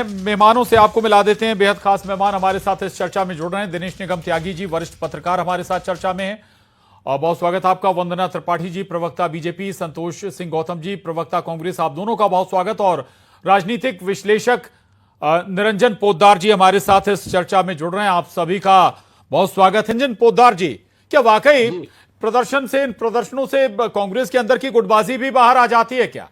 मेहमानों से आपको मिला देते हैं। बेहद खास मेहमान हमारे साथ इस चर्चा में जुड़ रहे हैं। दिनेश निगम त्यागी जी, वरिष्ठ पत्रकार, हमारे साथ चर्चा में हैं। और बहुत स्वागत आपका। वंदना त्रिपाठी जी, प्रवक्ता बीजेपी, संतोष सिंह गौतम जी, प्रवक्ता कांग्रेस, आप दोनों का बहुत स्वागत। और राजनीतिक विश्लेषक निरंजन पोद्दार जी हमारे साथ इस चर्चा में जुड़ रहे हैं। आप सभी का बहुत स्वागत है। निरंजन पोद्दार जी, क्या वाकई प्रदर्शन से, इन प्रदर्शनों से कांग्रेस के अंदर की गुटबाजी भी बाहर आ जाती है क्या?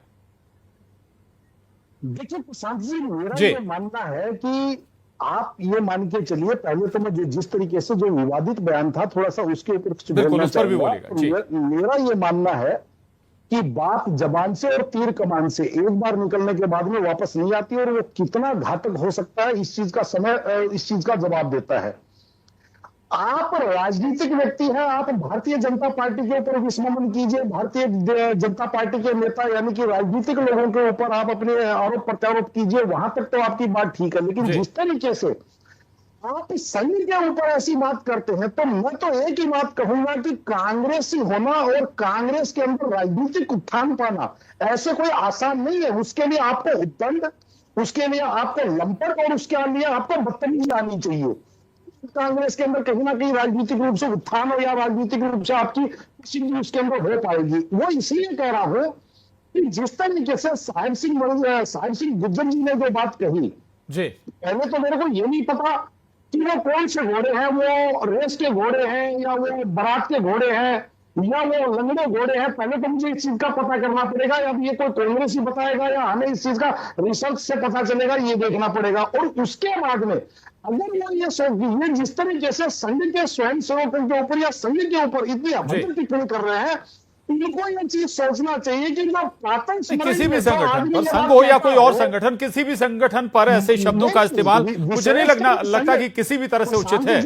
देखिए प्रशांत जी, मेरा ये मानना है कि आप ये मान के चलिए, पहले तो मैं जिस तरीके से जो विवादित बयान था, थोड़ा सा उसके ऊपर कुछ बोलना चाहूंगा। मेरा ये मानना है कि बात जबान से और तीर कमान से एक बार निकलने के बाद में वापस नहीं आती, और वो कितना घातक हो सकता है इस चीज का समय इस चीज का जवाब देता है। आप राजनीतिक व्यक्ति हैं, आप भारतीय जनता पार्टी के ऊपर विस्मरण कीजिए, भारतीय जनता पार्टी के नेता यानी कि राजनीतिक लोगों के ऊपर आप अपने आरोप प्रत्यारोप कीजिए, वहां तक तो आपकी बात ठीक है। लेकिन जिस तरीके से आप संघ के ऊपर ऐसी बात करते हैं, तो मैं तो एक ही बात कहूंगा कि कांग्रेसी होना और कांग्रेस के अंदर राजनीतिक उत्थान पाना ऐसे कोई आसान नहीं है। उसके लिए आपको उद्दंड, उसके लिए आपको लंपट, और उसके लिए आपको बदतमीजी आनी चाहिए। कांग्रेस के अंदर कहीं ना कहीं राजनीतिक रूप से उत्थान हो या राजनीतिक रूप से आपकी किसी भी उसके अंदर हो पाएगी। वो इसलिए कह रहा हूं कि जिस तरीके से साहिब सिंह गुज्जर जी ने जो बात कही, पहले तो मेरे को ये नहीं पता कि वो कौन से घोड़े हैं, वो रेस के घोड़े हैं या वो बारात के घोड़े हैं या वो लंगड़े घोड़े हैं। पहले तो मुझे इस चीज का पता करना पड़ेगा, या ये कोई कांग्रेस ही बताएगा या हमें इस चीज का रिसर्च से पता चलेगा, ये देखना पड़ेगा। और उसके बाद में अगर वो ये जिस तरीके से संघ के स्वयंसेवकों के ऊपर या संघ के ऊपर इतनी अभद्र टिप्पणी कर रहे हैं, इनको ये चीज सोचना चाहिए कि जो प्रातन किसी भी संगठन पर, संघ हो या कोई और संगठन, किसी भी संगठन पर ऐसे शब्दों का इस्तेमाल मुझे नहीं लगता कि किसी भी तरह से उचित है।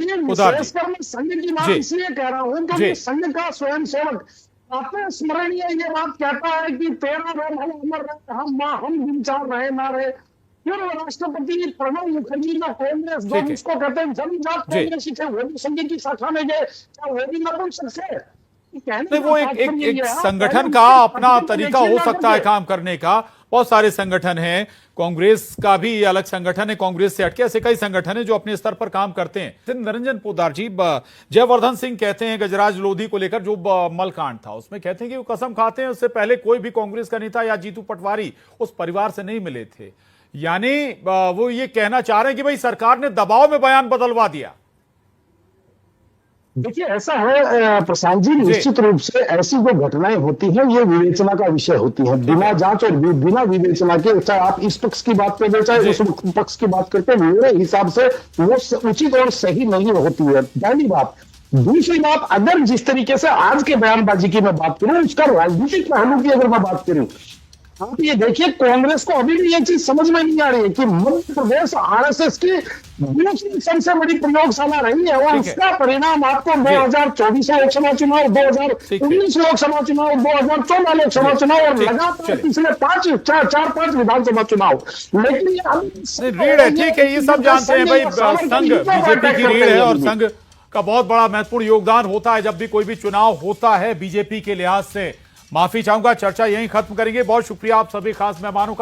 संघ की बात इसलिए कह रहा हूं क्योंकि संघ का स्वयंसेवक प्रातः स्मरणीय ये बात कहता है कि 13 रोज हम अमर रहे, हम विचार रहे ना रहे। फिर राष्ट्रपति प्रणब मुखर्जी का कांग्रेस जो जिसको कहते हैं जन्मजात कांग्रेसी थे, वो भी संघ की शाखा में गए, क्या वो भी नपुंसक से? नहीं, वो एक संगठन का अपना तरीका हो सकता है काम करने का। बहुत सारे संगठन हैं, कांग्रेस का भी अलग संगठन है, कांग्रेस से हटके ऐसे कई संगठन हैं जो अपने स्तर पर काम करते हैं। निरंजन पोद्दार जी, जयवर्धन सिंह कहते हैं गजराज लोधी को लेकर जो मलकांड था उसमें कहते हैं कि वो कसम खाते हैं उससे पहले कोई भी कांग्रेस का नेता या जीतू पटवारी उस परिवार से नहीं मिले थे। यानी वो ये कहना चाह रहे हैं कि भाई सरकार ने दबाव में बयान बदलवा दिया। देखिए ऐसा है प्रशांत जी, निश्चित रूप से ऐसी जो घटनाएं होती हैं ये विवेचना का विषय होती है। बिना जांच और बिना विवेचना के, चाहे आप इस पक्ष की बात करते चाहे उस पक्ष की बात करते, मेरे हिसाब से वो उचित और सही नहीं होती है, पहली बात। दूसरी बात, अगर जिस तरीके से आज के बयानबाजी की मैं बात करूं, उसका राजनीतिक पहलू की अगर मैं बात करूं, आप ये देखिए कांग्रेस को अभी भी ये चीज समझ में नहीं आ रही है कि मध्य प्रदेश आरएसएस की दूसरी सबसे बड़ी प्रयोगशाला रही है, और उसका परिणाम आपको 2024 लोकसभा चुनाव, 2019 लोकसभा चुनाव, 2014 लोकसभा चुनाव और लगातार पिछले 4-5 विधानसभा चुनाव। लेकिन रीढ़ है, ठीक है, ये सब जानते हैं भाई, संघ बीजेपी की रीढ़ है और संघ का बहुत बड़ा महत्वपूर्ण योगदान होता है जब भी कोई भी चुनाव होता है बीजेपी के लिहाज से। माफी चाहूंगा, चर्चा यहीं खत्म करेंगे। बहुत शुक्रिया आप सभी खास मेहमानों का।